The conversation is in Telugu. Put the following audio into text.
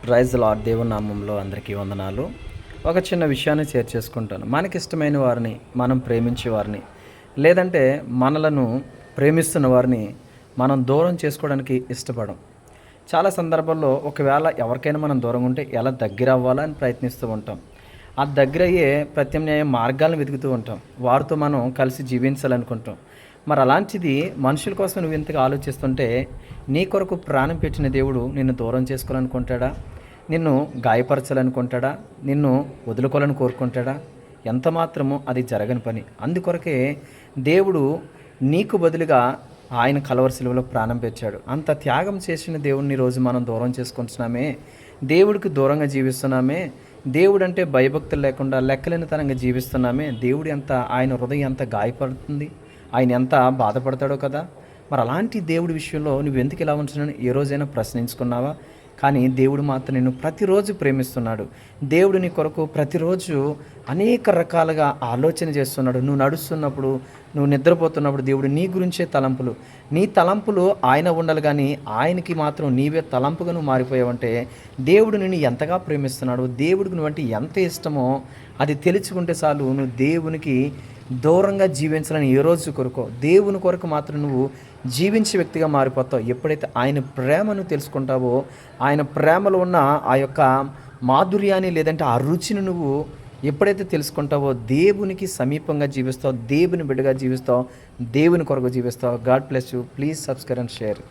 Praise lord. దేవుని నామంలో అందరికీ వందనాలు. ఒక చిన్న విషయాన్ని షేర్ చేసుకుంటాను. మనకిష్టమైన వారిని మనం ప్రేమించే వారిని, లేదంటే మనలను ప్రేమిస్తున్న వారిని మనం దూరం చేసుకోవడానికి ఇష్టపడం. చాలా సందర్భాల్లో ఒకవేళ ఎవరికైనా మనం దూరంగా ఉంటే ఎలా దగ్గర అవ్వాలా అని ప్రయత్నిస్తూ ఉంటాం. ఆ దగ్గరయ్యే ప్రత్యామ్నాయ మార్గాలను వెతుకుతూ ఉంటాం. వారితో మనం కలిసి జీవించాలనుకుంటాం. మరి అలాంటిది మనుషుల కోసం నువ్వు ఇంతగా ఆలోచిస్తుంటే నీ కొరకు ప్రాణం పెట్టిన దేవుడు నిన్ను దూరం చేసుకోవాలనుకుంటాడా? నిన్ను గాయపరచాలనుకుంటాడా? నిన్ను వదులుకోవాలని కోరుకుంటాడా? ఎంత మాత్రము అది జరగని పని. అందుకొరకే దేవుడు నీకు బదులుగా ఆయన కలవరి శిలువలో ప్రాణం పెట్టాడు. అంత త్యాగం చేసిన దేవుడిని ఈరోజు మనం దూరం చేసుకుంటున్నామే, దేవుడికి దూరంగా జీవిస్తున్నామే, దేవుడంటే భయభక్తులు లేకుండా లెక్కలేనితనంగా జీవిస్తున్నామే. దేవుడు ఎంత, ఆయన హృదయం ఎంత గాయపడుతుంది, ఆయన ఎంత బాధపడతాడో కదా. మరి అలాంటి దేవుడి విషయంలో నువ్వు ఎందుకు ఇలా ఉంటున్నాను ఏ రోజైనా ప్రశ్నించుకున్నావా? కానీ దేవుడు మాత్రం నిన్ను ప్రతిరోజు ప్రేమిస్తున్నాడు. దేవుడు నీ కొరకు ప్రతిరోజు అనేక రకాలుగా ఆలోచన చేస్తున్నాడు. నువ్వు నడుస్తున్నప్పుడు, నువ్వు నిద్రపోతున్నప్పుడు దేవుడు నీ గురించే తలంపులు, నీ తలంపులు ఆయన ఉండాలి. కానీ ఆయనకి మాత్రం నీవే తలంపుగా నువ్వు మారిపోయావంటే దేవుడు నిన్ను ఎంతగా ప్రేమిస్తున్నాడు, దేవుడికి నువ్వంటే ఎంత ఇష్టమో అది తెలుసుకుంటే చాలు. నువ్వు దేవునికి దూరంగా జీవించాలని ఏ రోజు కొరకు, దేవుని కొరకు మాత్రం నువ్వు జీవించే వ్యక్తిగా మారిపోతావు. ఎప్పుడైతే ఆయన ప్రేమను తెలుసుకుంటావో, ఆయన ప్రేమలో ఉన్న ఆ యొక్క మాధుర్యాన్ని, లేదంటే ఆ రుచిని నువ్వు ఎప్పుడైతే తెలుసుకుంటావో దేవునికి సమీపంగా జీవిస్తావు, దేవుని బిడ్డగా జీవిస్తావు, దేవుని కొరకు జీవిస్తావు. God bless you. Please subscribe and share.